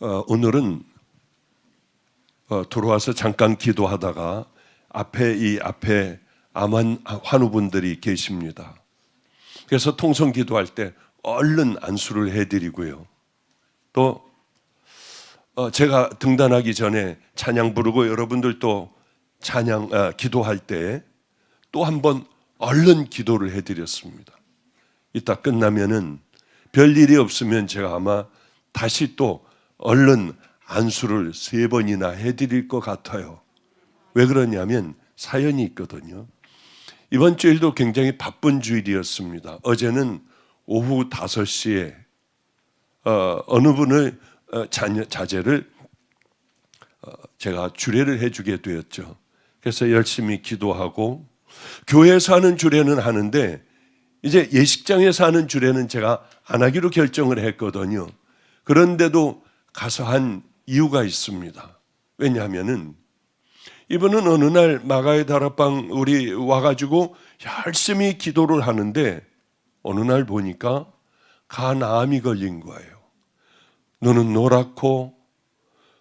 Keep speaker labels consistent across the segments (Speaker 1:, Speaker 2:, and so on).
Speaker 1: 오늘은 들어와서 잠깐 기도하다가 앞에 암 환우분들이 계십니다. 그래서 통성 기도할 때 얼른 안수를 해드리고요. 또 제가 등단하기 전에 찬양 부르고 여러분들도 찬양 기도할 때 또 한 번 얼른 기도를 해드렸습니다. 이따 끝나면은 별일이 없으면 제가 아마 다시 또 얼른 안수를 3번이나 해드릴 것 같아요. 왜 그러냐면 사연이 있거든요. 이번 주일도 굉장히 바쁜 주일이었습니다. 어제는 오후 5시에 어느 분의 자제를 제가 주례를 해주게 되었죠. 그래서 열심히 기도하고 교회에서 하는 주례는 하는데 이제 예식장에서 하는 주례는 제가 안 하기로 결정을 했거든요. 그런데도 가서 한 이유가 있습니다. 왜냐하면은 이분은 어느 날 마가의 다락방 우리 와가지고 열심히 기도를 하는데 어느 날 보니까 간암이 걸린 거예요. 눈은 노랗고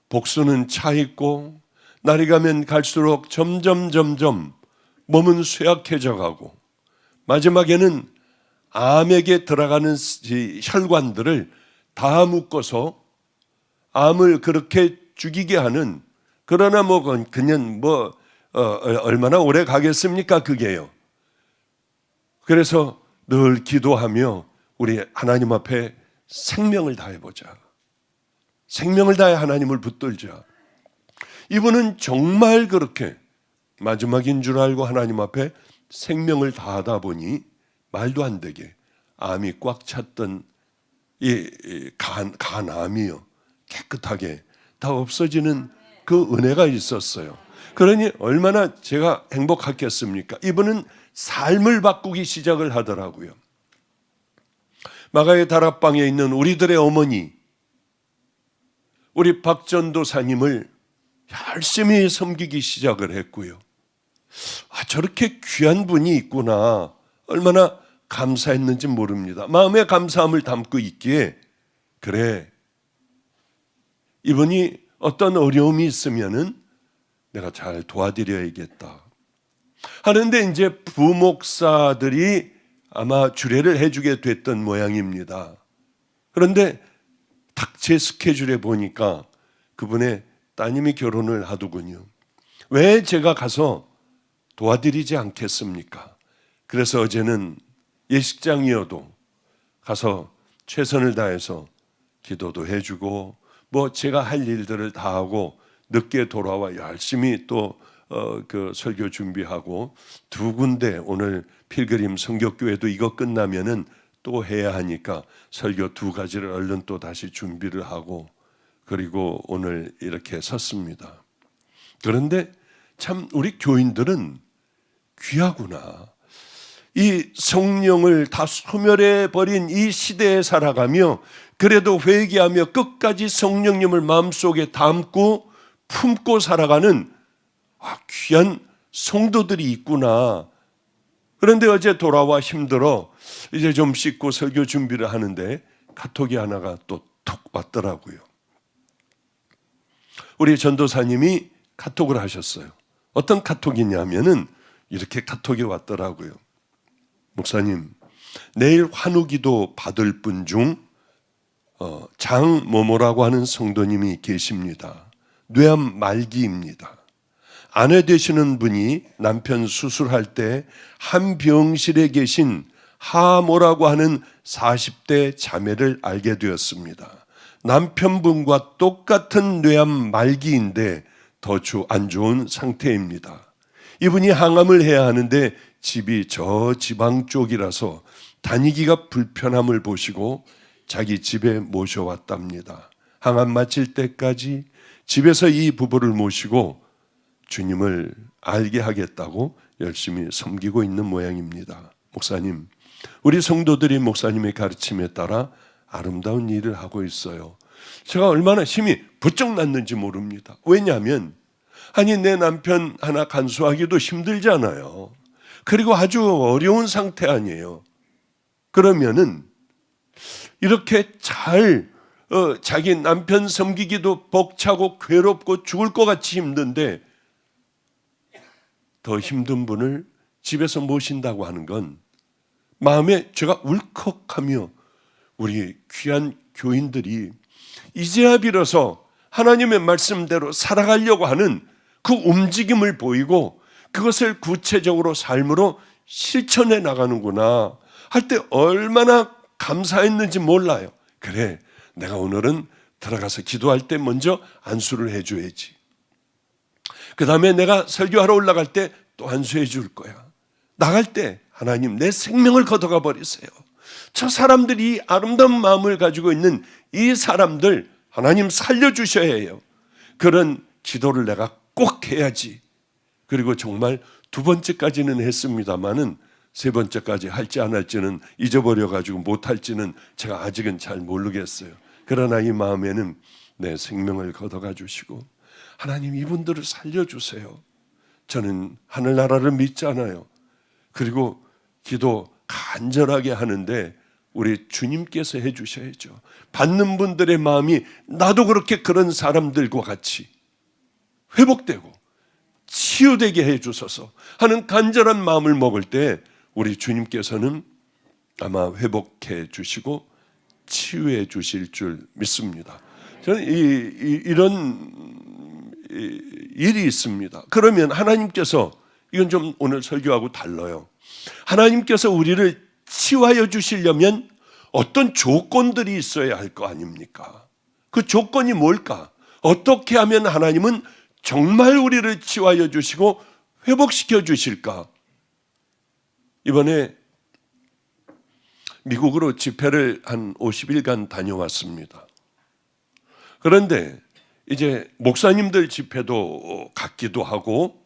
Speaker 1: 복수는 차 있고 날이 가면 갈수록 점점 몸은 쇠약해져 가고 마지막에는 암에게 들어가는 혈관들을 다 묶어서 암을 그렇게 죽이게 하는, 그러나 그냥 얼마나 오래 가겠습니까 그게요. 그래서 늘 기도하며 우리 하나님 앞에 생명을 다해보자. 생명을 다해 하나님을 붙들자. 이분은 정말 그렇게 마지막인 줄 알고 하나님 앞에 생명을 다하다 보니 말도 안 되게 암이 꽉 찼던 이 간암이요 깨끗하게 다 없어지는 그 은혜가 있었어요. 그러니 얼마나 제가 행복했겠습니까? 이분은 삶을 바꾸기 시작을 하더라고요. 마가의 다락방에 있는 우리들의 어머니, 우리 박전도사님을 열심히 섬기기 시작을 했고요. 저렇게 귀한 분이 있구나. 얼마나 감사했는지 모릅니다. 마음에 감사함을 담고 있기에 그래, 이분이 어떤 어려움이 있으면은 내가 잘 도와드려야겠다 하는데 이제 부목사들이 아마 주례를 해주게 됐던 모양입니다. 그런데 딱 제 스케줄에 보니까 그분의 따님이 결혼을 하더군요. 왜 제가 가서 도와드리지 않겠습니까? 그래서 어제는 예식장이어도 가서 최선을 다해서 기도도 해주고 제가 할 일들을 다 하고 늦게 돌아와 열심히 또 그 설교 준비하고 2군데 오늘 필그림 성격교회도 이거 끝나면은 또 해야 하니까 설교 2가지를 얼른 또 다시 준비를 하고 그리고 오늘 이렇게 섰습니다. 그런데 참 우리 교인들은 귀하구나. 이 성령을 다 소멸해 버린 이 시대에 살아가며 그래도 회개하며 끝까지 성령님을 마음속에 담고 품고 살아가는 귀한 성도들이 있구나. 그런데 어제 돌아와 힘들어 이제 좀 씻고 설교 준비를 하는데 카톡이 하나가 또 톡 왔더라고요. 우리 전도사님이 카톡을 하셨어요. 어떤 카톡이냐면은 이렇게 카톡이 왔더라고요. 목사님, 내일 환우기도 받을 분 중 장모모라고 하는 성도님이 계십니다. 뇌암 말기입니다. 아내 되시는 분이 남편 수술할 때 한 병실에 계신 하모라고 하는 40대 자매를 알게 되었습니다. 남편분과 똑같은 뇌암 말기인데 더 안 좋은 상태입니다. 이분이 항암을 해야 하는데 집이 저 지방 쪽이라서 다니기가 불편함을 보시고 자기 집에 모셔왔답니다. 항암 마칠 때까지 집에서 이 부부를 모시고 주님을 알게 하겠다고 열심히 섬기고 있는 모양입니다. 목사님, 우리 성도들이 목사님의 가르침에 따라 아름다운 일을 하고 있어요. 제가 얼마나 힘이 부쩍 났는지 모릅니다. 왜냐하면 내 남편 하나 간수하기도 힘들잖아요. 그리고 아주 어려운 상태 아니에요. 그러면은 이렇게 잘 자기 남편 섬기기도 벅차고 괴롭고 죽을 것 같이 힘든데 더 힘든 분을 집에서 모신다고 하는 건 마음에 제가 울컥하며 우리 귀한 교인들이 이제야 비로소 하나님의 말씀대로 살아가려고 하는 그 움직임을 보이고 그것을 구체적으로 삶으로 실천해 나가는구나 할 때 얼마나 감사했는지 몰라요. 그래, 내가 오늘은 들어가서 기도할 때 먼저 안수를 해줘야지. 그 다음에 내가 설교하러 올라갈 때 또 안수해 줄 거야. 나갈 때 하나님 내 생명을 걷어가 버리세요. 저 사람들이 아름다운 마음을 가지고 있는 이 사람들 하나님 살려주셔야 해요. 그런 기도를 내가 꼭 해야지. 그리고 정말 두 번째까지는 했습니다마는 세 번째까지 할지 안 할지는 잊어버려가지고 못할지는 제가 아직은 잘 모르겠어요. 그러나 이 마음에는 내 생명을 걷어가 주시고 하나님 이분들을 살려주세요. 저는 하늘나라를 믿잖아요. 그리고 기도 간절하게 하는데 우리 주님께서 해주셔야죠. 받는 분들의 마음이 나도 그렇게 그런 사람들과 같이 회복되고 치유되게 해주소서 하는 간절한 마음을 먹을 때 우리 주님께서는 아마 회복해 주시고 치유해 주실 줄 믿습니다. 저는 이런 일이 있습니다. 그러면 하나님께서 이건 좀 오늘 설교하고 달라요. 하나님께서 우리를 치유하여 주시려면 어떤 조건들이 있어야 할 거 아닙니까? 그 조건이 뭘까? 어떻게 하면 하나님은 정말 우리를 치유하여 주시고 회복시켜 주실까? 이번에 미국으로 집회를 한 50일간 다녀왔습니다. 그런데 이제 목사님들 집회도 갔기도 하고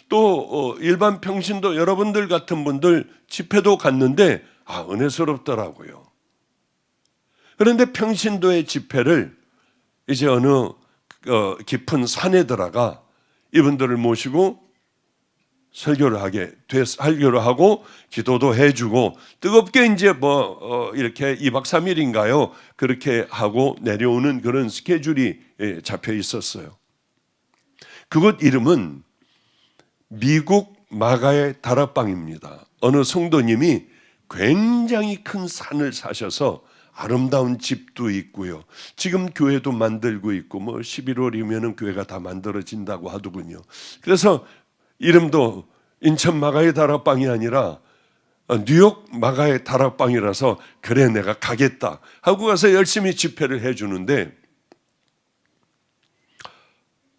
Speaker 1: 또 일반 평신도 여러분들 같은 분들 집회도 갔는데 은혜스럽더라고요. 그런데 평신도의 집회를 이제 어느 깊은 산에 들어가 이분들을 모시고 설교를 하기로 하고 기도도 해주고 뜨겁게 이제 이렇게 2박 3일인가요? 그렇게 하고 내려오는 그런 스케줄이 잡혀 있었어요. 그곳 이름은 미국 마가의 다락방입니다. 어느 성도님이 굉장히 큰 산을 사셔서 아름다운 집도 있고요. 지금 교회도 만들고 있고 11월이면 교회가 다 만들어진다고 하더군요. 그래서 이름도 인천 마가의 다락방이 아니라 뉴욕 마가의 다락방이라서 그래 내가 가겠다 하고 가서 열심히 집회를 해주는데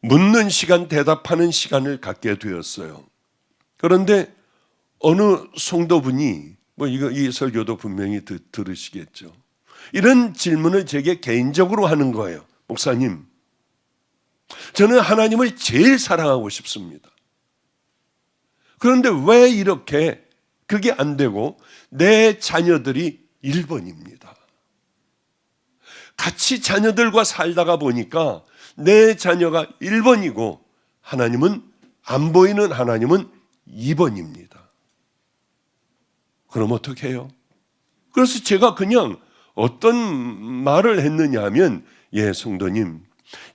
Speaker 1: 묻는 시간 대답하는 시간을 갖게 되었어요. 그런데 어느 성도분이 이 설교도 분명히 들으시겠죠. 이런 질문을 제게 개인적으로 하는 거예요. 목사님, 저는 하나님을 제일 사랑하고 싶습니다. 그런데 왜 이렇게 그게 안 되고 내 자녀들이 1번입니다. 같이 자녀들과 살다가 보니까 내 자녀가 1번이고 하나님은 안 보이는 하나님은 2번입니다. 그럼 어떻게 해요? 그래서 제가 그냥 어떤 말을 했느냐 하면 성도님,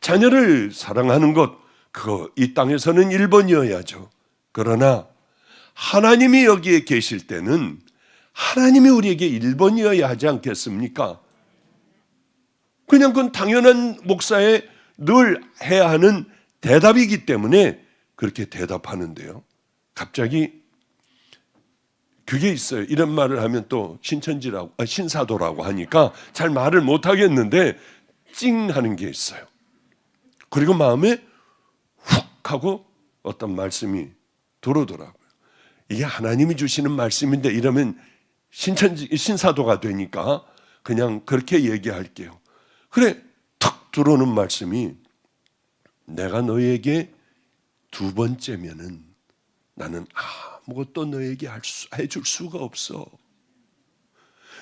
Speaker 1: 자녀를 사랑하는 것 그거 이 땅에서는 1번이어야죠. 그러나 하나님이 여기에 계실 때는 하나님이 우리에게 1번이어야 하지 않겠습니까? 그냥 그건 당연한 목사의 늘 해야 하는 대답이기 때문에 그렇게 대답하는데요. 갑자기 그게 있어요. 이런 말을 하면 또 신사도라고 하니까 잘 말을 못 하겠는데 찡 하는 게 있어요. 그리고 마음에 훅 하고 어떤 말씀이 들어오더라고요. 이게 하나님이 주시는 말씀인데 이러면 신사도가 되니까 그냥 그렇게 얘기할게요. 그래, 탁 들어오는 말씀이 내가 너에게 2번째면은 나는 아무것도 너에게 해줄 수가 없어.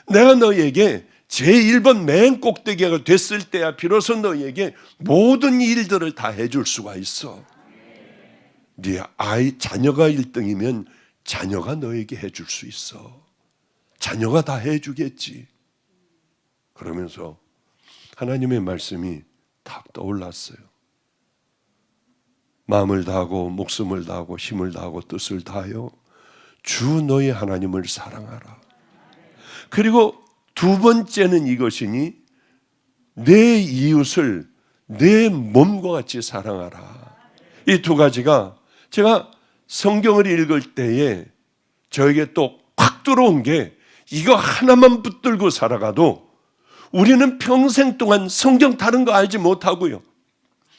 Speaker 1: 내가 너에게 제1번 맨 꼭대기가 됐을 때야 비로소 너에게 모든 일들을 다 해줄 수가 있어. 네 자녀가 1등이면 자녀가 너에게 해줄 수 있어. 자녀가 다 해주겠지. 그러면서 하나님의 말씀이 탁 떠올랐어요. 마음을 다하고 목숨을 다하고 힘을 다하고 뜻을 다하여 주 너희 하나님을 사랑하라. 그리고 두 번째는 이것이니 내 이웃을 내 몸과 같이 사랑하라. 이 두 가지가 제가 성경을 읽을 때에 저에게 또 확 들어온 게, 이거 하나만 붙들고 살아가도 우리는 평생 동안 성경 다른 거 알지 못하고요,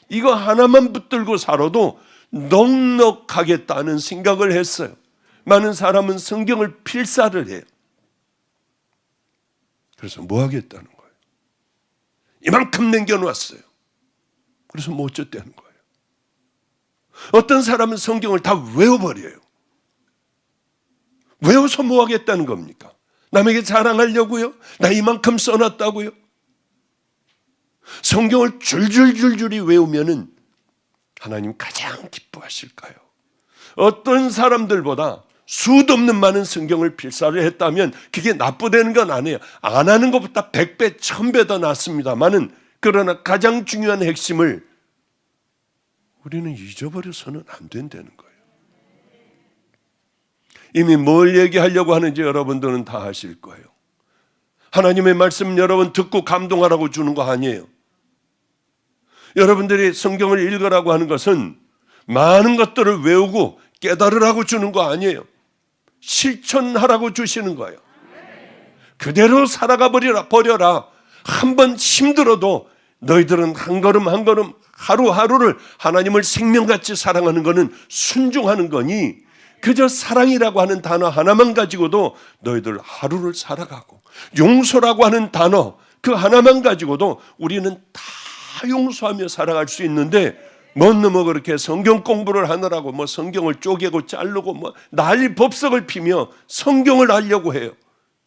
Speaker 1: 이거 하나만 붙들고 살아도 넉넉하겠다는 생각을 했어요. 많은 사람은 성경을 필사를 해요. 그래서 뭐 하겠다는 거예요? 이만큼 남겨놨어요. 그래서 뭐 어쩌다는 거예요? 어떤 사람은 성경을 다 외워버려요. 외워서 뭐 하겠다는 겁니까? 남에게 자랑하려고요? 나 이만큼 써놨다고요? 성경을 줄줄줄줄이 외우면은 하나님 가장 기뻐하실까요? 어떤 사람들보다 수도 없는 많은 성경을 필사를 했다면 그게 나쁘다는 건 아니에요. 안 하는 것보다 100배, 1000배 더 낫습니다만은, 그러나 가장 중요한 핵심을 우리는 잊어버려서는 안 된다는 거예요. 이미 뭘 얘기하려고 하는지 여러분들은 다 아실 거예요. 하나님의 말씀 여러분 듣고 감동하라고 주는 거 아니에요. 여러분들이 성경을 읽으라고 하는 것은 많은 것들을 외우고 깨달으라고 주는 거 아니에요. 실천하라고 주시는 거예요. 그대로 살아가 버려라. 한번 힘들어도 너희들은 한 걸음 한 걸음 하루하루를 하나님을 생명같이 사랑하는 것은 순종하는 거니, 그저 사랑이라고 하는 단어 하나만 가지고도 너희들 하루를 살아가고, 용서라고 하는 단어 그 하나만 가지고도 우리는 다 용서하며 살아갈 수 있는데, 뭔 놈의 그렇게 성경 공부를 하느라고 뭐 성경을 쪼개고 자르고 뭐 난리 법석을 피며 성경을 알려고 해요.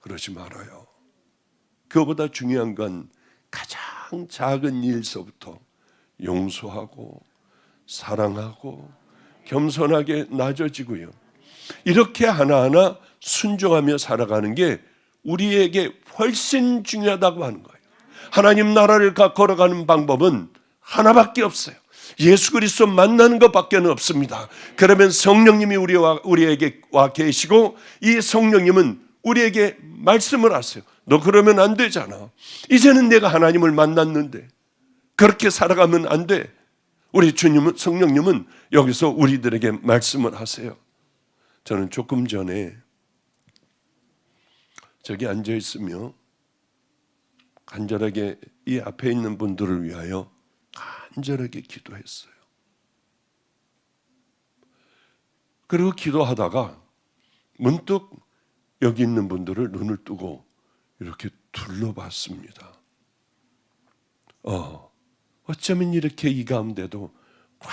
Speaker 1: 그러지 말아요. 그거보다 중요한 건 가장 작은 일서부터 용서하고 사랑하고 겸손하게 낮아지고요, 이렇게 하나하나 순종하며 살아가는 게 우리에게 훨씬 중요하다고 하는 거예요. 하나님 나라를 걸어가는 방법은 하나밖에 없어요. 예수 그리스도 만나는 것밖에 없습니다. 그러면 성령님이 우리에게 와 계시고, 이 성령님은 우리에게 말씀을 하세요. 너 그러면 안 되잖아. 이제는 내가 하나님을 만났는데 그렇게 살아가면 안 돼. 우리 주님은, 성령님은 여기서 우리들에게 말씀을 하세요. 저는 조금 전에 저기 앉아 있으며 간절하게 이 앞에 있는 분들을 위하여 간절하게 기도했어요. 그리고 기도하다가 문득 여기 있는 분들을 눈을 뜨고 이렇게 둘러봤습니다. 어쩌면 이렇게 이 가운데도 꽉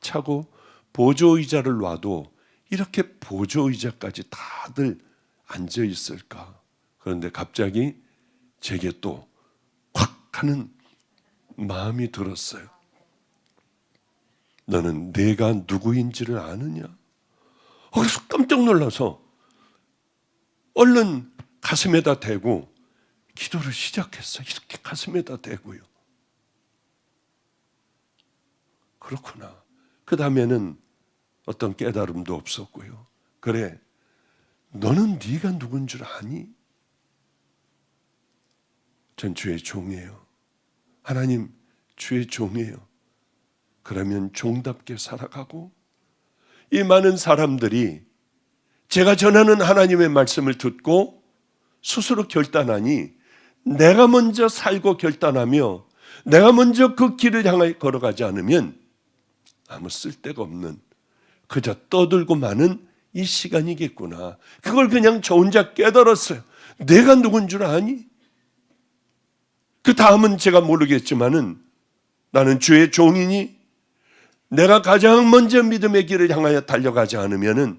Speaker 1: 차고 보조의자를 놔도 이렇게 보조의자까지 다들 앉아 있을까? 그런데 갑자기 제게 또 확 하는 마음이 들었어요. 너는 내가 누구인지를 아느냐? 그래서 깜짝 놀라서 얼른 가슴에다 대고 기도를 시작했어요. 이렇게 가슴에다 대고요. 그렇구나. 그 다음에는 어떤 깨달음도 없었고요. 그래, 너는 네가 누군 줄 아니? 전 주의 종이에요. 하나님, 주의 종이에요. 그러면 종답게 살아가고, 이 많은 사람들이 제가 전하는 하나님의 말씀을 듣고 스스로 결단하니, 내가 먼저 살고 결단하며 내가 먼저 그 길을 향해 걸어가지 않으면 아무 쓸데가 없는, 그저 떠들고 마는 이 시간이겠구나. 그걸 그냥 저 혼자 깨달았어요. 내가 누군 줄 아니? 그 다음은 제가 모르겠지만은 나는 주의 종이니 내가 가장 먼저 믿음의 길을 향하여 달려가지 않으면은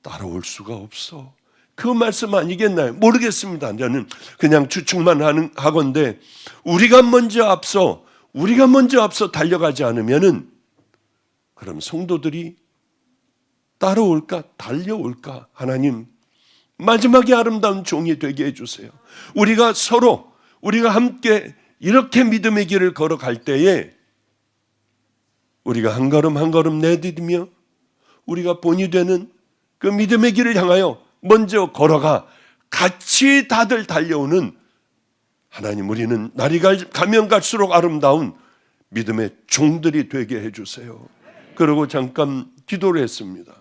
Speaker 1: 따라올 수가 없어. 그 말씀 아니겠나요? 모르겠습니다. 저는 그냥 추측만 하건대 우리가 먼저 앞서 달려가지 않으면은 그럼 성도들이 따라올까? 달려올까? 하나님, 마지막에 아름다운 종이 되게 해주세요. 우리가 함께 이렇게 믿음의 길을 걸어갈 때에 우리가 한 걸음 한 걸음 내디디며 우리가 본이 되는 그 믿음의 길을 향하여 먼저 걸어가 같이 다들 달려오는 하나님, 우리는 날이 가면 갈수록 아름다운 믿음의 종들이 되게 해주세요. 그리고 잠깐 기도를 했습니다.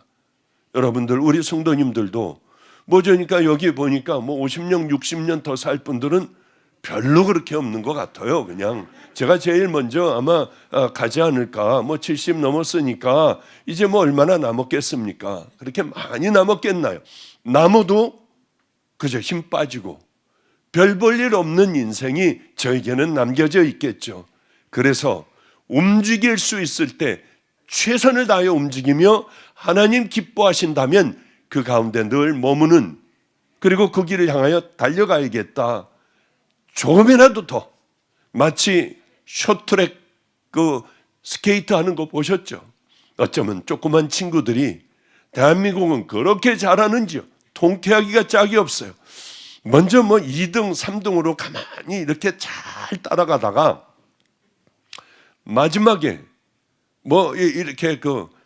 Speaker 1: 여러분들, 우리 성도님들도 뭐저니까 여기 보니까 50년 60년 더 살 분들은 별로 그렇게 없는 것 같아요. 그냥 제가 제일 먼저 아마 가지 않을까. 70 넘었으니까 이제 얼마나 남았겠습니까? 그렇게 많이 남았겠나요? 남아도 그저 힘 빠지고 별 볼 일 없는 인생이 저에게는 남겨져 있겠죠. 그래서 움직일 수 있을 때 최선을 다하여 움직이며 하나님 기뻐하신다면 그 가운데 늘 머무는, 그리고 그 길을 향하여 달려가야겠다. 조금이라도 더, 마치 쇼트트랙 그 스케이트 하는 거 보셨죠? 어쩌면 조그만 친구들이 대한민국은 그렇게 잘하는지요. 통쾌하기가 짝이 없어요. 먼저 2등, 3등으로 가만히 이렇게 잘 따라가다가 마지막에 이렇게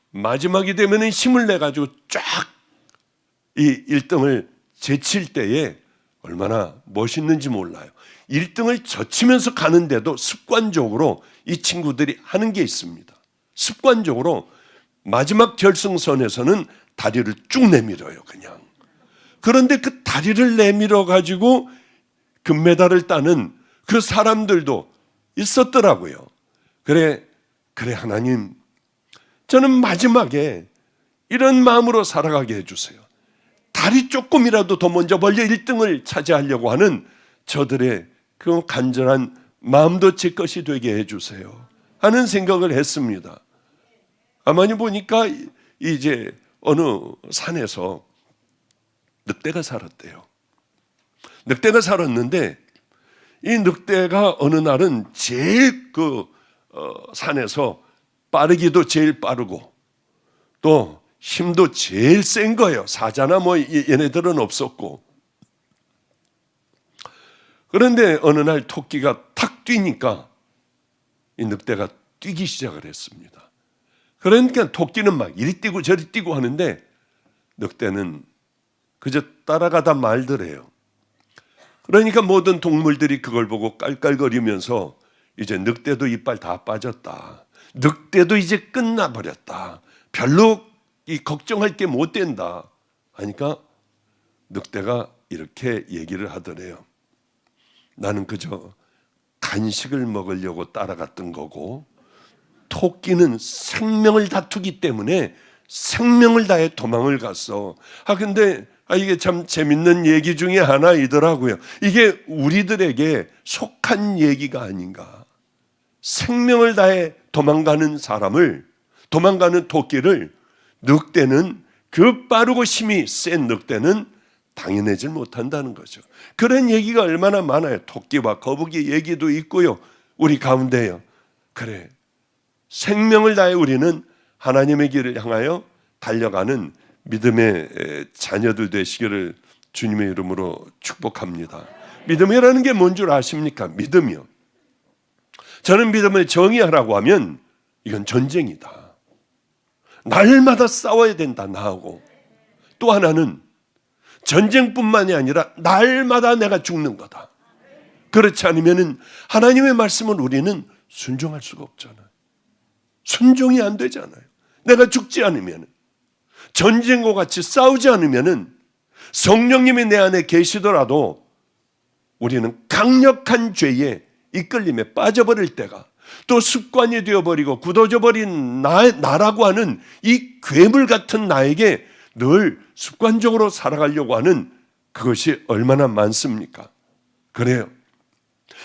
Speaker 1: 마지막이 되면은 힘을 내 가지고 쫙 이 1등을 제칠 때에 얼마나 멋있는지 몰라요. 1등을 젖히면서 가는데도 습관적으로 이 친구들이 하는 게 있습니다. 습관적으로 마지막 결승선에서는 다리를 쭉 내밀어요, 그냥. 그런데 그 다리를 내밀어 가지고 금메달을 따는 그 사람들도 있었더라고요. 그래 하나님, 저는 마지막에 이런 마음으로 살아가게 해주세요. 다리 조금이라도 더 먼저 1등을 차지하려고 하는 저들의 그 간절한 마음도 제 것이 되게 해주세요 하는 생각을 했습니다. 가만히 보니까 이제 어느 산에서 늑대가 살았대요. 늑대가 살았는데 이 늑대가 어느 날은 제일 산에서 빠르기도 제일 빠르고 또 힘도 제일 센 거예요. 사자나 얘네들은 없었고. 그런데 어느 날 토끼가 탁 뛰니까 이 늑대가 뛰기 시작을 했습니다. 그러니까 토끼는 막 이리 뛰고 저리 뛰고 하는데 늑대는 그저 따라가다 말더래요. 그러니까 모든 동물들이 그걸 보고 깔깔거리면서 이제 늑대도 이빨 다 빠졌다. 늑대도 이제 끝나버렸다. 별로 걱정할 게 못 된다 하니까 늑대가 이렇게 얘기를 하더래요. 나는 그저 간식을 먹으려고 따라갔던 거고 토끼는 생명을 다투기 때문에 생명을 다해 도망을 갔어. 근데 이게 참 재밌는 얘기 중에 하나이더라고요. 이게 우리들에게 속한 얘기가 아닌가. 생명을 다해 도망가는 사람을, 도망가는 토끼를 늑대는, 그 빠르고 힘이 센 늑대는 당해내질 못한다는 거죠. 그런 얘기가 얼마나 많아요. 토끼와 거북이 얘기도 있고요. 우리 가운데요. 그래, 생명을 다해 우리는 하나님의 길을 향하여 달려가는 믿음의 자녀들 되시기를 주님의 이름으로 축복합니다. 믿음이라는 게 뭔 줄 아십니까? 믿음이요. 저는 믿음을 정의하라고 하면 이건 전쟁이다. 날마다 싸워야 된다, 나하고. 또 하나는 전쟁뿐만이 아니라 날마다 내가 죽는 거다. 그렇지 않으면 하나님의 말씀을 우리는 순종할 수가 없잖아요. 순종이 안 되잖아요. 내가 죽지 않으면, 전쟁과 같이 싸우지 않으면 성령님이 내 안에 계시더라도 우리는 강력한 죄에 이끌림에 빠져버릴 때가, 또 습관이 되어버리고 굳어져버린 나라고 하는 이 괴물 같은 나에게 늘 습관적으로 살아가려고 하는 그것이 얼마나 많습니까? 그래요.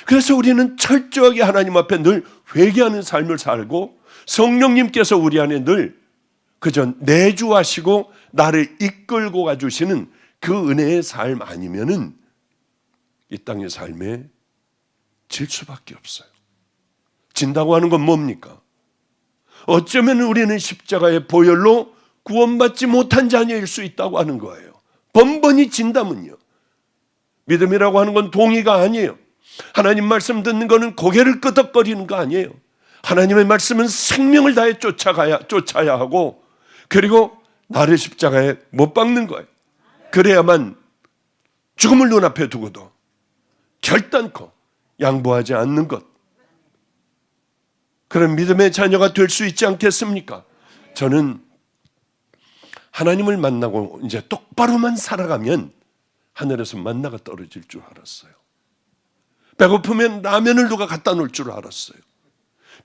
Speaker 1: 그래서 우리는 철저하게 하나님 앞에 늘 회개하는 삶을 살고 성령님께서 우리 안에 늘 그저 내주하시고 나를 이끌고 가주시는 그 은혜의 삶 아니면은 이 땅의 삶에 질 수밖에 없어요. 진다고 하는 건 뭡니까? 어쩌면 우리는 십자가의 보혈로 구원받지 못한 자녀일 수 있다고 하는 거예요. 번번이 진다면요. 믿음이라고 하는 건 동의가 아니에요. 하나님 말씀 듣는 거는 고개를 끄덕거리는 거 아니에요. 하나님의 말씀은 생명을 다해 쫓아야 하고, 그리고 나를 십자가에 못 박는 거예요. 그래야만 죽음을 눈앞에 두고도 결단코 양보하지 않는 것, 그런 믿음의 자녀가 될 수 있지 않겠습니까? 저는 하나님을 만나고 이제 똑바로만 살아가면 하늘에서 만나가 떨어질 줄 알았어요. 배고프면 라면을 누가 갖다 놓을 줄 알았어요.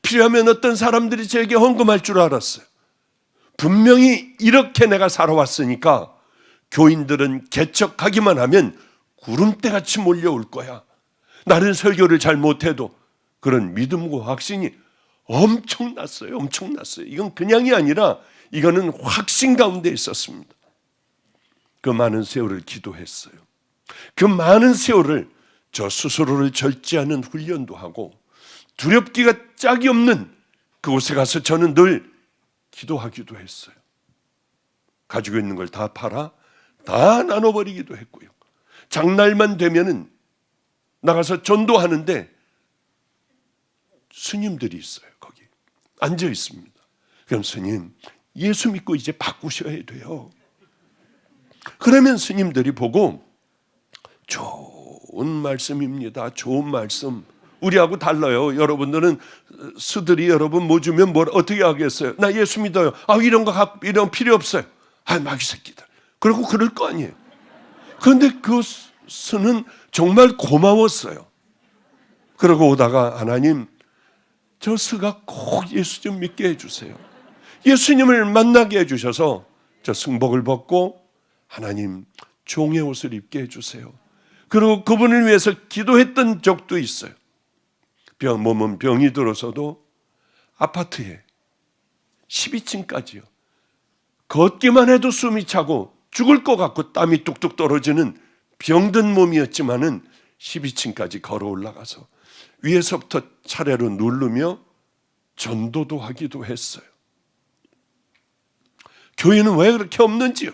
Speaker 1: 필요하면 어떤 사람들이 제게 헌금할 줄 알았어요. 분명히 이렇게 내가 살아왔으니까 교인들은 개척하기만 하면 구름대같이 몰려올 거야. 나는 설교를 잘 못해도 그런 믿음과 확신이 엄청났어요. 엄청났어요. 이건 그냥이 아니라 이거는 확신 가운데 있었습니다. 그 많은 세월을 기도했어요. 그 많은 세월을 저 스스로를 절제하는 훈련도 하고, 두렵기가 짝이 없는 그곳에 가서 저는 늘 기도하기도 했어요. 가지고 있는 걸 다 팔아 다 나눠버리기도 했고요. 장날만 되면은 나가서 전도하는데 스님들이 있어요. 거기 앉아 있습니다. 그럼 스님, 예수 믿고 이제 바꾸셔야 돼요. 그러면 스님들이 보고, 좋은 말씀입니다. 좋은 말씀. 우리하고 달라요. 여러분들은 수들이 여러분 뭐 주면 뭘 어떻게 하겠어요? 나 예수 믿어요. 이런 거 이런 필요 없어요. 마귀 새끼들. 그러고 그럴 거 아니에요. 그런데 그 수는 정말 고마웠어요. 그러고 오다가, 하나님, 저 수가 꼭 예수 좀 믿게 해주세요. 예수님을 만나게 해주셔서 저 승복을 벗고 하나님 종의 옷을 입게 해주세요. 그리고 그분을 위해서 기도했던 적도 있어요. 몸은 병이 들어서도 아파트에 12층까지요. 걷기만 해도 숨이 차고 죽을 것 같고 땀이 뚝뚝 떨어지는 병든 몸이었지만은 12층까지 걸어 올라가서 위에서부터 차례로 누르며 전도도 하기도 했어요. 교회는 왜 그렇게 없는지요?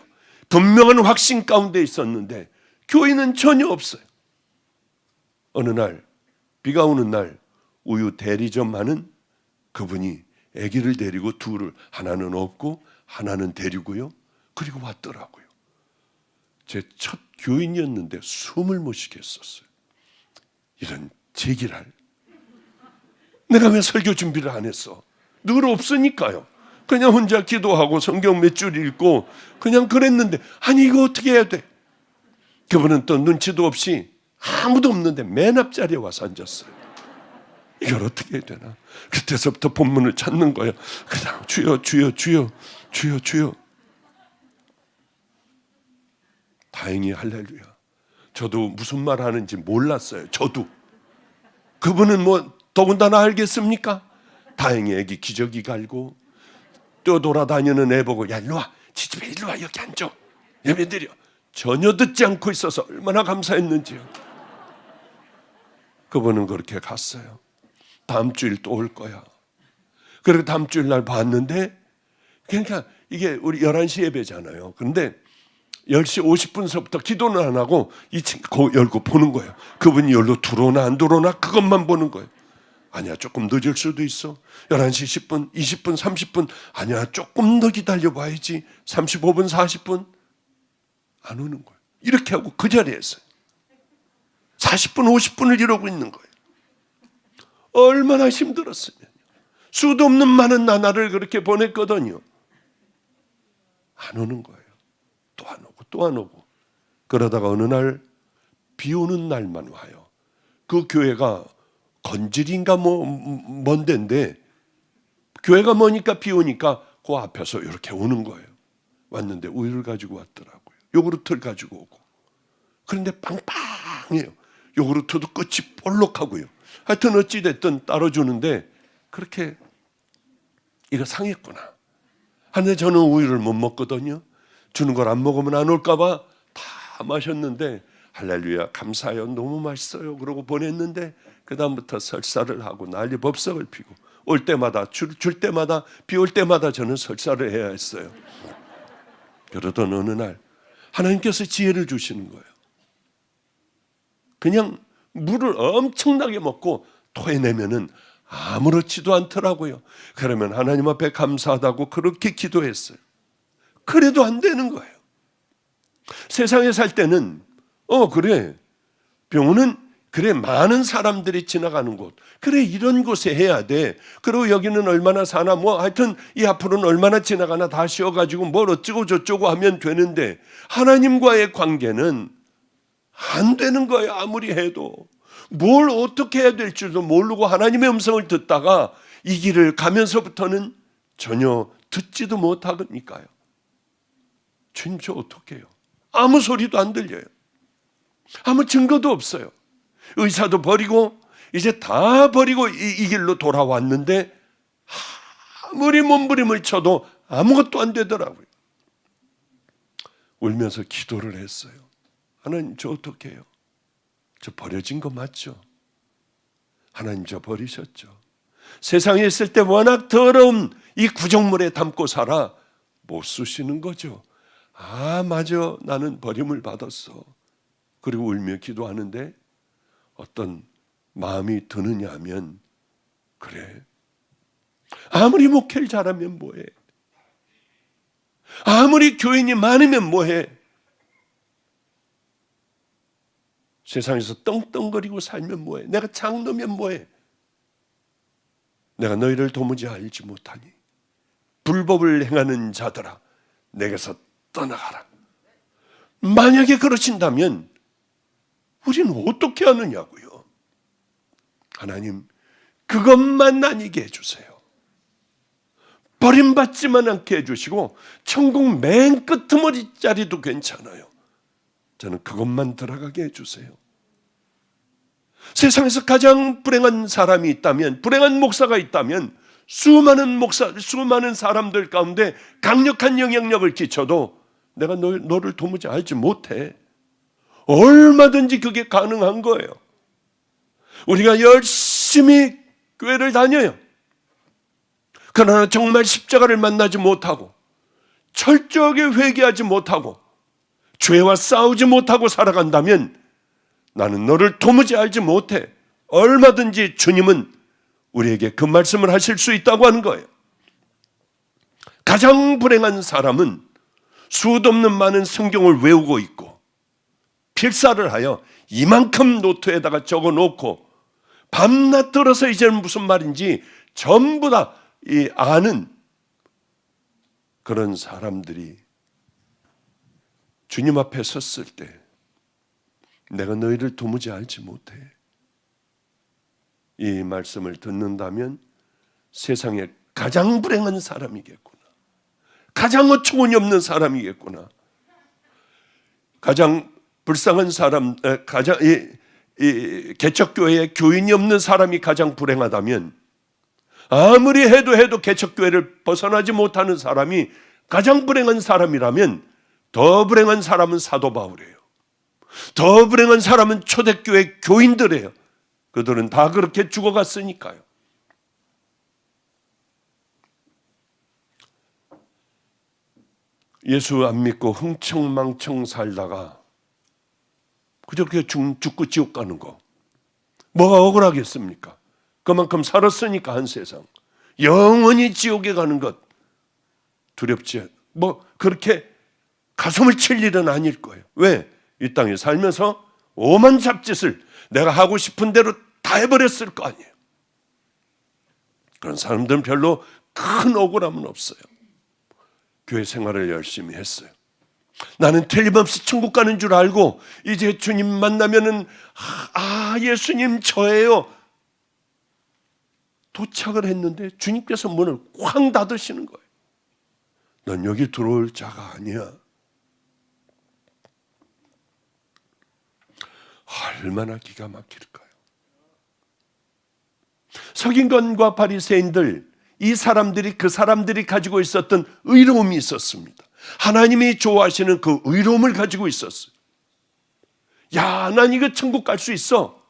Speaker 1: 분명한 확신 가운데 있었는데 교회는 전혀 없어요. 어느 날, 비가 오는 날, 우유 대리점 하는 그분이 아기를 데리고 둘을, 하나는 없고 하나는 데리고요. 그리고 왔더라고요. 제 첫 교인이었는데 숨을 못 쉬겠었어요. 이런 제기랄. 내가 왜 설교 준비를 안 했어? 늘 없으니까요. 그냥 혼자 기도하고 성경 몇 줄 읽고 그냥 그랬는데, 아니 이거 어떻게 해야 돼? 그분은 또 눈치도 없이 아무도 없는데 맨 앞자리에 와서 앉았어요. 이걸 어떻게 해야 되나? 그때서부터 본문을 찾는 거예요. 그냥 주여 주여 주여 주여 주여. 다행히 할렐루야. 저도 무슨 말 하는지 몰랐어요. 저도. 그분은 뭐 더군다나 알겠습니까? 다행히 애기 기저귀 갈고 뛰어돌아다니는 애 보고, 야 일로 와, 지집애 일로 와, 여기 앉아, 예배 드려. 전혀 듣지 않고 있어서 얼마나 감사했는지요. 그분은 그렇게 갔어요. 다음 주일 또 올 거야. 그리고 다음 주일 날 봤는데, 그러니까 이게 우리 11시 예배잖아요. 그런데 10시 50분서부터 기도는 안 하고 2층 열고 보는 거예요. 그분이 열로 들어오나 안 들어오나 그것만 보는 거예요. 아니야, 조금 늦을 수도 있어. 11시 10분, 20분, 30분. 아니야, 조금 더 기다려봐야지. 35분, 40분. 안 오는 거예요. 이렇게 하고 그 자리에 있어요. 40분, 50분을 이러고 있는 거예요. 얼마나 힘들었으면. 수도 없는 많은 나날을 그렇게 보냈거든요. 안 오는 거예요. 또 안 오고 또 안 오고. 그러다가 어느 날 비 오는 날만 와요. 그 교회가 건질인가 먼 데인데, 교회가 머니까 비 오니까 그 앞에서 이렇게 오는 거예요. 왔는데 우유를 가지고 왔더라고요. 요구르트를 가지고 오고. 그런데 빵빵해요. 요구르트도 끝이 볼록하고요. 하여튼 어찌됐든 따라주는데, 그렇게 이거 상했구나 하는데 저는 우유를 못 먹거든요. 주는 걸 안 먹으면 안 올까 봐 다 마셨는데, 할렐루야 감사해요, 너무 맛있어요, 그러고 보냈는데, 그 다음부터 설사를 하고 난리 법석을 피고, 올 때마다 줄 때마다, 비 올 때마다 저는 설사를 해야 했어요. 그러던 어느 날 하나님께서 지혜를 주시는 거예요. 그냥 물을 엄청나게 먹고 토해내면은 아무렇지도 않더라고요. 그러면 하나님 앞에 감사하다고 그렇게 기도했어요. 그래도 안 되는 거예요. 세상에 살 때는 그래, 병원은 그래, 많은 사람들이 지나가는 곳, 그래, 이런 곳에 해야 돼. 그리고 여기는 얼마나 사나, 하여튼 이 앞으로는 얼마나 지나가나 다 쉬어가지고 뭘 어쩌고 저쩌고 하면 되는데, 하나님과의 관계는 안 되는 거예요. 아무리 해도 뭘 어떻게 해야 될지도 모르고 하나님의 음성을 듣다가 이 길을 가면서부터는 전혀 듣지도 못하니까요. 주님, 저 어떻게 해요? 아무 소리도 안 들려요. 아무 증거도 없어요. 의사도 버리고 이제 다 버리고 이 길로 돌아왔는데 아무리 몸부림을 쳐도 아무것도 안 되더라고요. 울면서 기도를 했어요. 하나님, 저 어떻게 해요? 저 버려진 거 맞죠? 하나님, 저 버리셨죠? 세상에 있을 때 워낙 더러운 이 구정물에 담고 살아 못 쓰시는 거죠. 맞아, 나는 버림을 받았어. 그리고 울며 기도하는데 어떤 마음이 드느냐 하면, 그래, 아무리 목회를 잘하면 뭐해? 아무리 교인이 많으면 뭐해? 세상에서 떵떵거리고 살면 뭐해? 내가 장로면 뭐해? 내가 너희를 도무지 알지 못하니 불법을 행하는 자들아, 내게서 떠나가라. 만약에 그러신다면 우리는 어떻게 하느냐고요? 하나님, 그것만 아니게 해주세요. 버림받지만 않게 해주시고 천국 맨 끄트머리짜리도 괜찮아요. 저는 그것만 들어가게 해주세요. 세상에서 가장 불행한 사람이 있다면, 불행한 목사가 있다면, 수많은 사람들 가운데 강력한 영향력을 끼쳐도 내가 너를 도무지 알지 못해. 얼마든지 그게 가능한 거예요. 우리가 열심히 교회를 다녀요. 그러나 정말 십자가를 만나지 못하고 철저하게 회개하지 못하고 죄와 싸우지 못하고 살아간다면 나는 너를 도무지 알지 못해. 얼마든지 주님은 우리에게 그 말씀을 하실 수 있다고 하는 거예요. 가장 불행한 사람은 수도 없는 많은 성경을 외우고 있고 필사를 하여 이만큼 노트에다가 적어놓고 밤낮 들어서 이제는 무슨 말인지 전부 다 아는 그런 사람들이 주님 앞에 섰을 때 내가 너희를 도무지 알지 못해. 이 말씀을 듣는다면 세상에 가장 불행한 사람이겠구나. 가장 어처구니 없는 사람이겠구나. 가장 불쌍한 사람, 가장 개척교회에 교인이 없는 사람이 가장 불행하다면 아무리 해도 개척교회를 벗어나지 못하는 사람이 가장 불행한 사람이라면 더 불행한 사람은 사도 바울이에요. 더 불행한 사람은 초대교회 교인들이에요. 그들은 다 그렇게 죽어갔으니까요. 예수 안 믿고 흥청망청 살다가 그저 그렇게 죽고 지옥 가는 거 뭐가 억울하겠습니까? 그만큼 살았으니까 한 세상 영원히 지옥에 가는 것 두렵지 그렇게 가슴을 칠 일은 아닐 거예요. 왜? 이 땅에 살면서 오만 잡짓을 내가 하고 싶은 대로 다 해버렸을 거 아니에요. 그런 사람들은 별로 큰 억울함은 없어요. 교회 생활을 열심히 했어요. 나는 틀림없이 천국 가는 줄 알고 이제 주님 만나면은 예수님 저예요. 도착을 했는데 주님께서 문을 쾅 닫으시는 거예요. 넌 여기 들어올 자가 아니야. 얼마나 기가 막힐까요? 서기관과 바리새인들, 이 사람들이 그 사람들이 가지고 있었던 의로움이 있었습니다. 하나님이 좋아하시는 그 의로움을 가지고 있었어요. 야, 난 이거 천국 갈 수 있어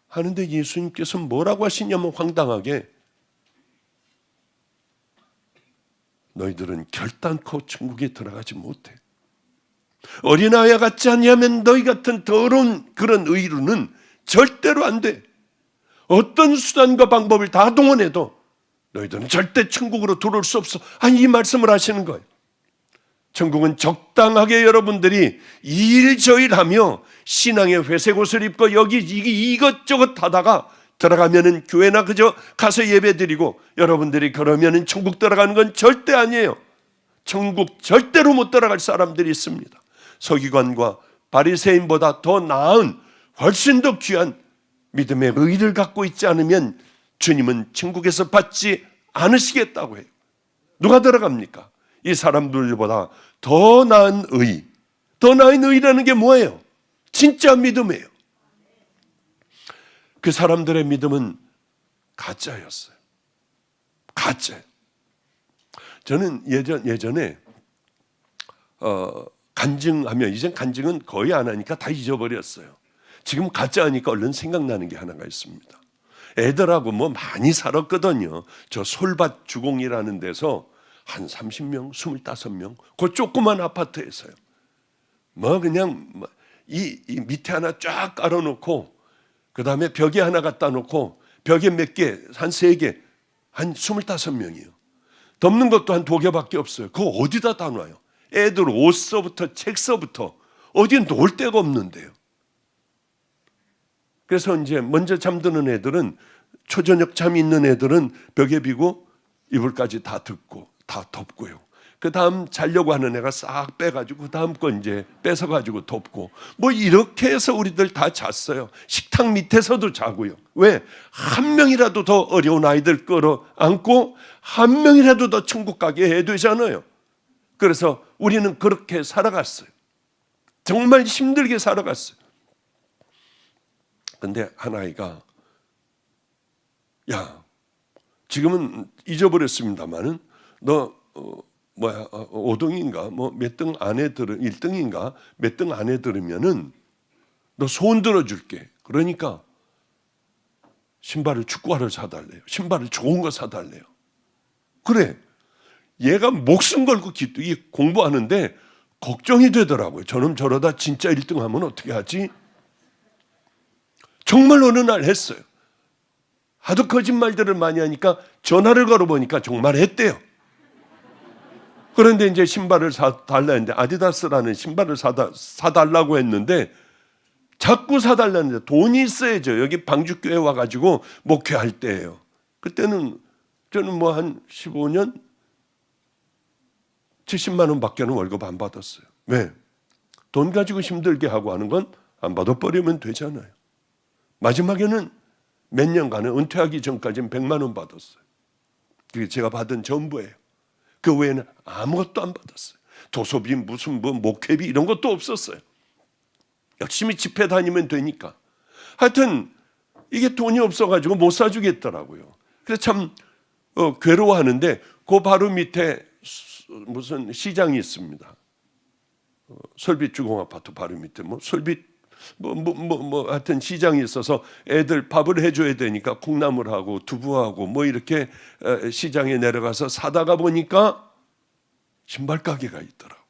Speaker 1: 하는데 예수님께서 뭐라고 하시냐면 황당하게 너희들은 결단코 천국에 들어가지 못해. 어린아이와 같지 아니하면 너희 같은 더러운 그런 의로는 절대로 안 돼. 어떤 수단과 방법을 다 동원해도 너희들은 절대 천국으로 들어올 수 없어. 아니, 이 말씀을 하시는 거예요. 천국은 적당하게 여러분들이 이 일 저 일 하며 신앙의 회색 옷을 입고 여기 이것저것 하다가 들어가면은 교회나 그저 가서 예배 드리고 여러분들이 그러면은 천국 들어가는 건 절대 아니에요. 천국 절대로 못 들어갈 사람들이 있습니다. 서기관과 바리새인보다 더 나은 훨씬 더 귀한 믿음의 의를 갖고 있지 않으면 주님은 천국에서 받지 않으시겠다고 해요. 누가 들어갑니까? 이 사람들보다 더 나은 의, 더 나은 의라는 게 뭐예요? 진짜 믿음이에요. 그 사람들의 믿음은 가짜였어요. 가짜예요. 저는 예전에 간증하면, 이젠 간증은 거의 안 하니까 다 잊어버렸어요. 지금 가짜 하니까 얼른 생각나는 게 하나가 있습니다. 애들하고 뭐 많이 살았거든요. 저 솔밭 주공이라는 데서 한 30명, 25명, 그 조그만 아파트에서요. 뭐 그냥 이 밑에 하나 쫙 깔아놓고 그 다음에 벽에 하나 갖다 놓고 벽에 몇 개, 한 3개, 한 25명이요. 덮는 것도 한 2개밖에 없어요. 그거 어디다 다 놔요? 애들 옷서부터 책서부터 어디 놓을 데가 없는데요. 그래서 이제 먼저 잠드는 애들은, 초저녁 잠이 있는 애들은 벽에 비고 이불까지 다 덮고요. 그 다음 자려고 하는 애가 싹 빼가지고 그 다음 거 이제 뺏어가지고 덮고 뭐 이렇게 해서 우리들 다 잤어요. 식탁 밑에서도 자고요. 왜? 한 명이라도 더 어려운 아이들 끌어안고 한 명이라도 더 천국 가게 해야 되잖아요. 그래서 우리는 그렇게 살아갔어요. 정말 힘들게 살아갔어요. 근데 한 아이가, 야, 지금은 잊어버렸습니다만은 너 5등인가 뭐 몇 등 안에 1등인가 몇 등 안에 들으면은 너 소원 들어줄게. 그러니까 신발을, 축구화를 사달래요. 신발을 좋은 거 사달래요. 그래, 얘가 목숨 걸고 공부하는데 걱정이 되더라고요. 저놈 저러다 진짜 1등 하면 어떻게 하지? 정말 어느 날 했어요. 하도 거짓말들을 많이 하니까 전화를 걸어보니까 정말 했대요. 그런데 이제 신발을 사달라 했는데, 아디다스라는 신발을 사달라고 했는데 자꾸 사달라는데 돈이 있어야죠. 여기 방주교회 와가지고 목회할 때예요. 그때는 저는 뭐 한 15년 70만 원밖에는 월급 안 받았어요. 왜? 돈 가지고 힘들게 하고 하는 건 안 받아버리면 되잖아요. 마지막에는 몇 년간은 은퇴하기 전까지는 100만 원 받았어요. 그게 제가 받은 전부예요. 그 외에는 아무것도 안 받았어요. 도서비, 무슨 뭐 목회비 이런 것도 없었어요. 열심히 집회 다니면 되니까. 하여튼 이게 돈이 없어가지고 못 사주겠더라고요. 그래서 참 괴로워하는데 그 바로 밑에 무슨 시장이 있습니다. 솔빛 주공아파트 바로 밑에 뭐 솔빛 하여튼 시장이 있어서 애들 밥을 해줘야 되니까 콩나물하고 두부하고 뭐 이렇게 시장에 내려가서 사다가 보니까 신발 가게가 있더라고요.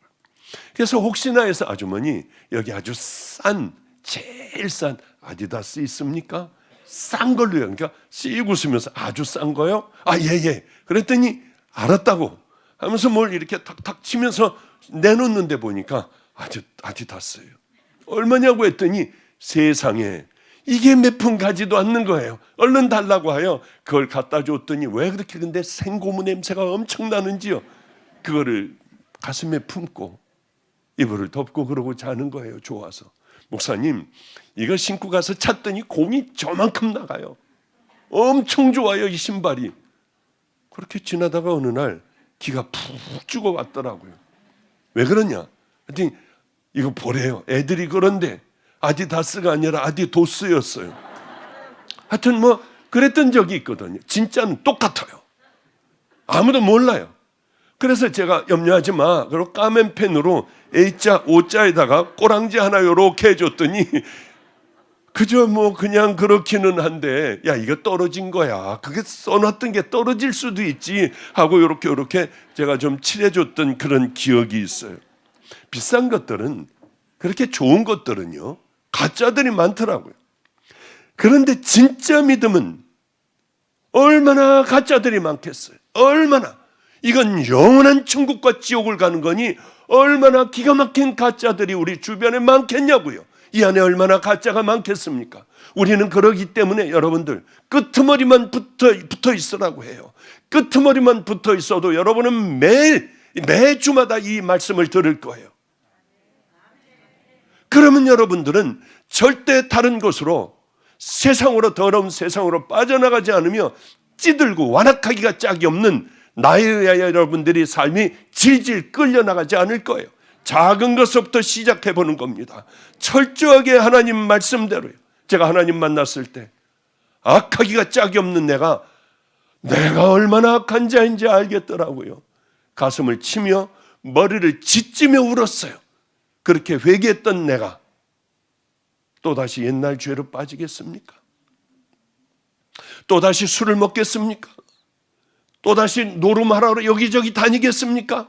Speaker 1: 그래서 혹시나 해서 아주머니 여기 아주 제일 싼 아디다스 있습니까? 싼 걸로요. 그러니까 씩 웃으면서 아주 싼 거요? 아, 예. 그랬더니 알았다고 하면서 뭘 이렇게 탁탁 치면서 내놓는데 보니까 아디다스예요. 얼마냐고 했더니 세상에 이게 몇 푼 가지도 않는 거예요. 얼른 달라고 하여 그걸 갖다 줬더니 왜 그렇게 근데 생고무 냄새가 엄청 나는지요. 그거를 가슴에 품고 이불을 덮고 그러고 자는 거예요. 좋아서. 목사님, 이거 신고 가서 찼더니 곰이 저만큼 나가요. 엄청 좋아요, 이 신발이. 그렇게 지나다가 어느 날 기가 푹 죽어왔더라고요. 왜 그러냐? 하여튼 이거 보래요. 애들이 그런데 아디다스가 아니라 아디도스였어요. 하여튼 뭐 그랬던 적이 있거든요. 진짜는 똑같아요. 아무도 몰라요. 그래서 제가 염려하지 마. 그리고 까만 펜으로 A자, O자에다가 꼬랑지 하나 요렇게 해줬더니 그저 뭐 그냥 그렇기는 한데 야, 이거 떨어진 거야. 그게 써놨던 게 떨어질 수도 있지 하고 요렇게 제가 좀 칠해줬던 그런 기억이 있어요. 비싼 것들은, 그렇게 좋은 것들은요, 가짜들이 많더라고요. 그런데 진짜 믿음은 얼마나 가짜들이 많겠어요. 얼마나. 이건 영원한 천국과 지옥을 가는 거니 얼마나 기가 막힌 가짜들이 우리 주변에 많겠냐고요. 이 안에 얼마나 가짜가 많겠습니까? 우리는 그러기 때문에 여러분들 끄트머리만 붙어 있으라고 해요. 끄트머리만 붙어 있어도 여러분은 매주마다 이 말씀을 들을 거예요. 그러면 여러분들은 절대 다른 곳으로, 세상으로, 더러운 세상으로 빠져나가지 않으며 찌들고 완악하기가 짝이 없는 나의 여러분들의 삶이 질질 끌려나가지 않을 거예요. 작은 것부터 시작해 보는 겁니다. 철저하게 하나님 말씀대로요. 제가 하나님 만났을 때 악하기가 짝이 없는 내가 얼마나 악한 자인지 알겠더라고요. 가슴을 치며 머리를 짓지며 울었어요. 그렇게 회개했던 내가 또다시 옛날 죄로 빠지겠습니까? 또다시 술을 먹겠습니까? 또다시 노름하러 여기저기 다니겠습니까?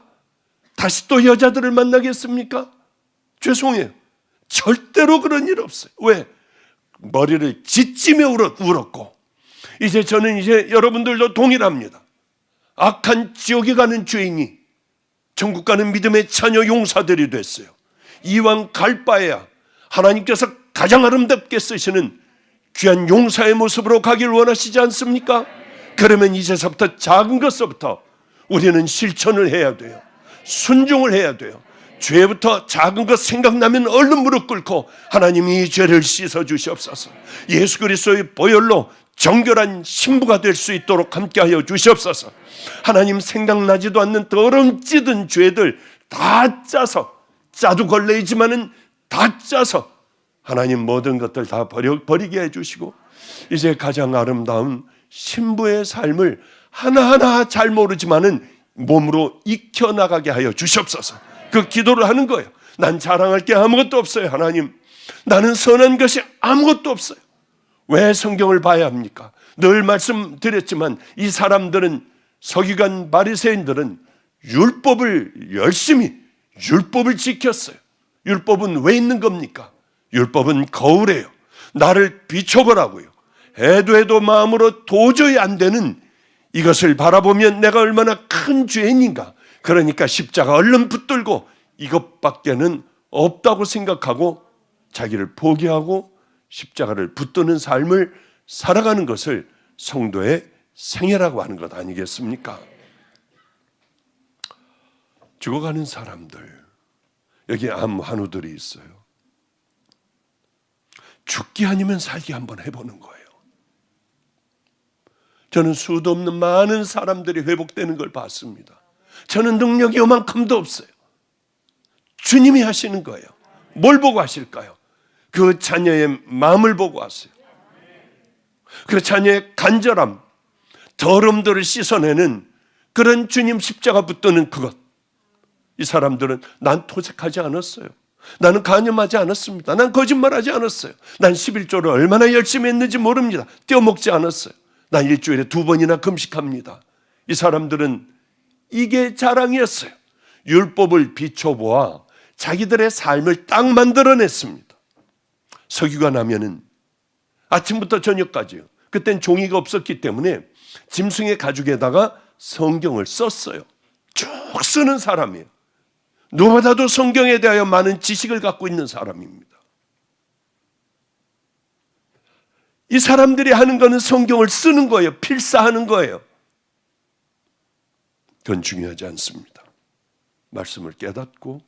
Speaker 1: 다시 또 여자들을 만나겠습니까? 죄송해요. 절대로 그런 일 없어요. 왜? 머리를 짓지며 울었고, 이제 저는 여러분들도 동일합니다. 악한 지옥에 가는 죄인이 천국 가는 믿음의 자녀 용사들이 됐어요. 이왕 갈 바에야 하나님께서 가장 아름답게 쓰시는 귀한 용사의 모습으로 가길 원하시지 않습니까? 그러면 이제서부터 작은 것부터 우리는 실천을 해야 돼요. 순종을 해야 돼요. 죄부터 작은 것 생각나면 얼른 무릎 꿇고 하나님이 이 죄를 씻어 주시옵소서. 예수 그리스도의 보혈로 정결한 신부가 될 수 있도록 함께하여 주시옵소서. 하나님, 생각나지도 않는 더러운 찌든 죄들 다 짜서, 짜도 걸레이지만은 다 짜서 하나님 모든 것들 다 버리게 해주시고, 이제 가장 아름다운 신부의 삶을 하나하나 잘 모르지만은 몸으로 익혀나가게 하여 주시옵소서. 그 기도를 하는 거예요. 난 자랑할 게 아무것도 없어요. 하나님, 나는 선한 것이 아무것도 없어요. 왜 성경을 봐야 합니까? 늘 말씀드렸지만 이 사람들은, 서기관 바리새인들은 율법을 열심히 율법을 지켰어요. 율법은 왜 있는 겁니까? 율법은 거울이에요. 나를 비춰보라고요. 해도 마음으로 도저히 안 되는 이것을 바라보면 내가 얼마나 큰 죄인인가. 그러니까 십자가 얼른 붙들고 이것밖에는 없다고 생각하고 자기를 포기하고 십자가를 붙드는 삶을 살아가는 것을 성도의 생애라고 하는 것 아니겠습니까? 죽어가는 사람들, 여기 암 환우들이 있어요. 죽기 아니면 살기 한번 해보는 거예요. 저는 수도 없는 많은 사람들이 회복되는 걸 봤습니다. 저는 능력이 요만큼도 없어요. 주님이 하시는 거예요. 뭘 보고 하실까요? 그 자녀의 마음을 보고 하세요. 그 자녀의 간절함, 더러움들을 씻어내는 그런 주님 십자가 붙드는 그것. 이 사람들은 난 토색하지 않았어요. 나는 간염하지 않았습니다. 난 거짓말하지 않았어요. 난 11조를 얼마나 열심히 했는지 모릅니다. 떼어먹지 않았어요. 난 일주일에 2번이나 금식합니다. 이 사람들은 이게 자랑이었어요. 율법을 비춰보아 자기들의 삶을 딱 만들어냈습니다. 서기관 하면은 아침부터 저녁까지요. 그땐 종이가 없었기 때문에 짐승의 가죽에다가 성경을 썼어요. 쭉 쓰는 사람이에요. 누구보다도 성경에 대하여 많은 지식을 갖고 있는 사람입니다. 이 사람들이 하는 거는 성경을 쓰는 거예요. 필사하는 거예요. 그건 중요하지 않습니다. 말씀을 깨닫고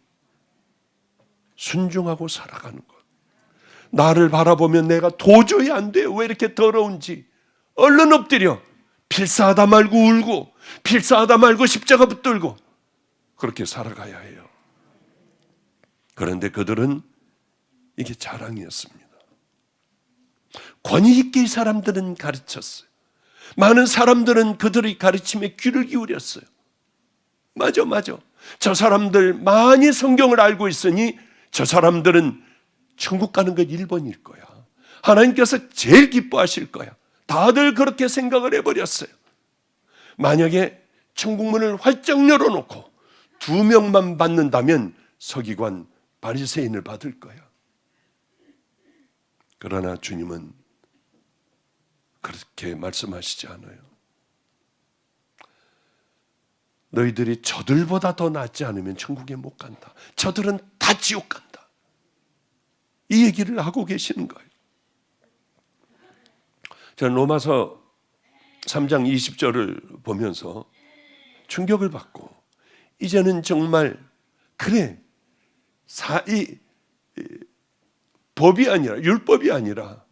Speaker 1: 순종하고 살아가는 것. 나를 바라보면 내가 도저히 안 돼요. 왜 이렇게 더러운지. 얼른 엎드려. 필사하다 말고 울고, 필사하다 말고 십자가 붙들고 그렇게 살아가야 해요. 그런데 그들은 이게 자랑이었습니다. 권위 있게 이 사람들은 가르쳤어요. 많은 사람들은 그들의 가르침에 귀를 기울였어요. 맞아. 저 사람들 많이 성경을 알고 있으니 저 사람들은 천국 가는 것 1번일 거야. 하나님께서 제일 기뻐하실 거야. 다들 그렇게 생각을 해버렸어요. 만약에 천국문을 활짝 열어놓고 2명만 받는다면 서기관 바리새인을 받을 거야. 그러나 주님은 그렇게 말씀하시지 않아요. 너희들이 저들보다 더 낫지 않으면 천국에 못 간다. 저들은 다 지옥 간다. 이 얘기를 하고 계시는 거예요. 저는 로마서 3장 20절을 보면서 충격을 받고, 이제는 정말 그래, 법이 아니라, 율법이 아니라,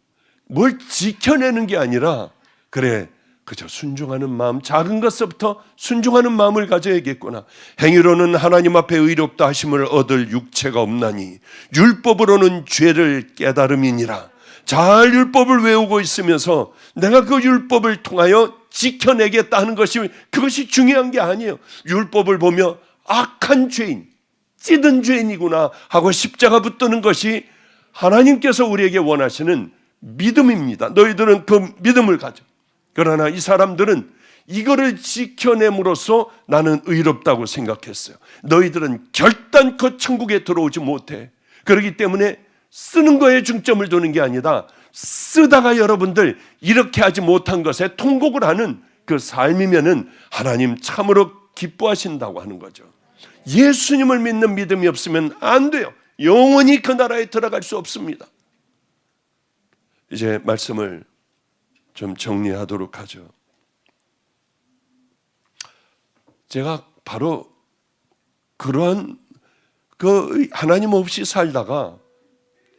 Speaker 1: 뭘 지켜내는 게 아니라, 그래, 그저 순종하는 마음, 작은 것부터 순종하는 마음을 가져야겠구나. 행위로는 하나님 앞에 의롭다 하심을 얻을 육체가 없나니 율법으로는 죄를 깨달음이니라. 잘 율법을 외우고 있으면서 내가 그 율법을 통하여 지켜내겠다 하는 그것이 중요한 게 아니에요. 율법을 보며 악한 죄인, 찌든 죄인이구나 하고 십자가 붙드는 것이 하나님께서 우리에게 원하시는 믿음입니다. 너희들은 그 믿음을 가져. 그러나 이 사람들은 이거를 지켜냄으로써 나는 의롭다고 생각했어요. 너희들은 결단코 천국에 들어오지 못해. 그렇기 때문에 쓰는 거에 중점을 두는 게 아니라 쓰다가 여러분들 이렇게 하지 못한 것에 통곡을 하는 그 삶이면은 하나님 참으로 기뻐하신다고 하는 거죠. 예수님을 믿는 믿음이 없으면 안 돼요. 영원히 그 나라에 들어갈 수 없습니다. 이제 말씀을 좀 정리하도록 하죠. 제가 바로 그러한 그 하나님 없이 살다가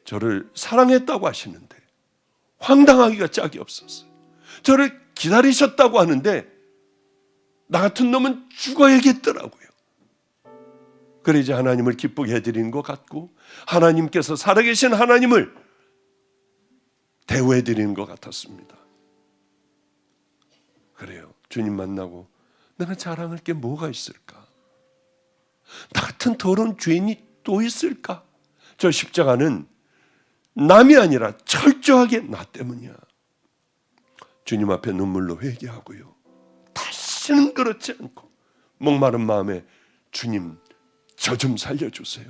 Speaker 1: 저를 사랑했다고 하시는데 황당하기가 짝이 없었어요. 저를 기다리셨다고 하는데 나 같은 놈은 죽어야겠더라고요. 그래 이제 하나님을 기쁘게 해드리는 것 같고 하나님께서 살아계신 하나님을 대우해드리는 것 같았습니다. 그래요. 주님 만나고 내가 자랑할 게 뭐가 있을까? 나 같은 더러운 죄인이 또 있을까? 저 십자가는 남이 아니라 철저하게 나 때문이야. 주님 앞에 눈물로 회개하고요. 다시는 그렇지 않고 목마른 마음에 주님 저 좀 살려주세요.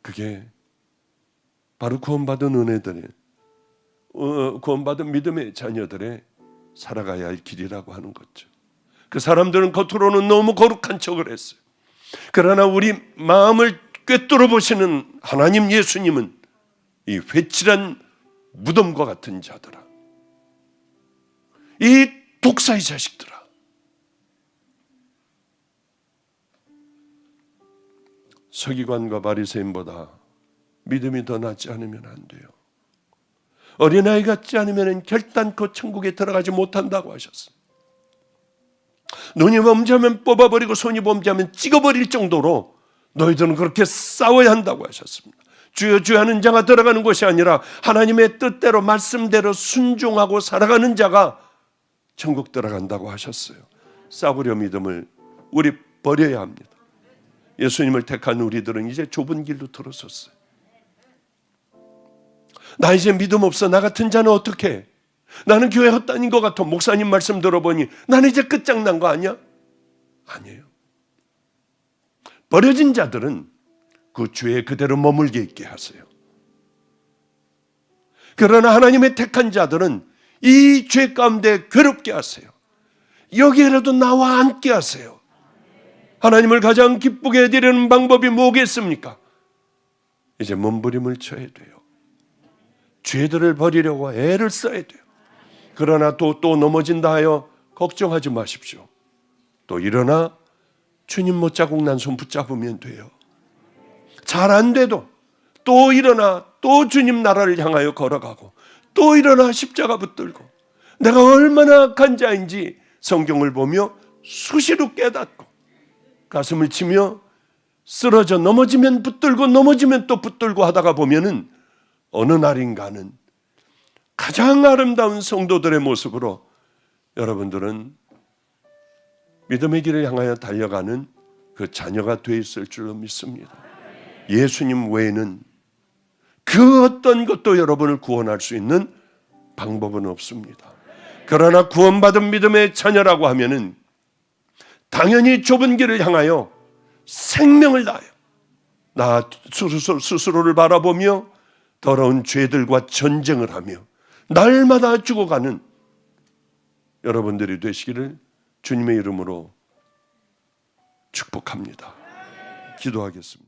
Speaker 1: 그게 바로 구원받은 은혜들의 구원받은 믿음의 자녀들의 살아가야 할 길이라고 하는 거죠. 그 사람들은 겉으로는 너무 거룩한 척을 했어요. 그러나 우리 마음을 꿰뚫어 보시는 하나님 예수님은 이 회칠한 무덤과 같은 자들아, 이 독사의 자식들아, 서기관과 바리새인보다 믿음이 더 낫지 않으면 안 돼요. 어린아이 같지 않으면 결단코 천국에 들어가지 못한다고 하셨습니다. 눈이 범죄하면 뽑아버리고 손이 범죄하면 찍어버릴 정도로 너희들은 그렇게 싸워야 한다고 하셨습니다. 주여 주여 하는 자가 들어가는 것이 아니라 하나님의 뜻대로 말씀대로 순종하고 살아가는 자가 천국 들어간다고 하셨어요. 싸구려 믿음을 우리 버려야 합니다. 예수님을 택한 우리들은 이제 좁은 길로 들어섰어요. 나 이제 믿음 없어. 나 같은 자는 어떻게 해? 나는 교회 헛다닌 것 같아. 목사님 말씀 들어보니 나는 이제 끝장난 거 아니야? 아니에요. 버려진 자들은 그 죄에 그대로 머물게 있게 하세요. 그러나 하나님의 택한 자들은 이 죄 가운데 괴롭게 하세요. 여기에라도 나와 함께 하세요. 하나님을 가장 기쁘게 해드리는 방법이 뭐겠습니까? 이제 몸부림을 쳐야 돼요. 죄들을 버리려고 애를 써야 돼요. 그러나 또 넘어진다 하여 걱정하지 마십시오. 또 일어나 주님 못자국 난 손 붙잡으면 돼요. 잘 안 돼도 또 일어나 또 주님 나라를 향하여 걸어가고 또 일어나 십자가 붙들고 내가 얼마나 악한 자인지 성경을 보며 수시로 깨닫고 가슴을 치며 쓰러져 넘어지면 붙들고 넘어지면 또 붙들고 하다가 보면은 어느 날인가는 가장 아름다운 성도들의 모습으로 여러분들은 믿음의 길을 향하여 달려가는 그 자녀가 돼 있을 줄로 믿습니다. 예수님 외에는 그 어떤 것도 여러분을 구원할 수 있는 방법은 없습니다. 그러나 구원받은 믿음의 자녀라고 하면은 당연히 좁은 길을 향하여 생명을 다하여 나 스스로를 바라보며 더러운 죄들과 전쟁을 하며 날마다 죽어가는 여러분들이 되시기를 주님의 이름으로 축복합니다. 기도하겠습니다.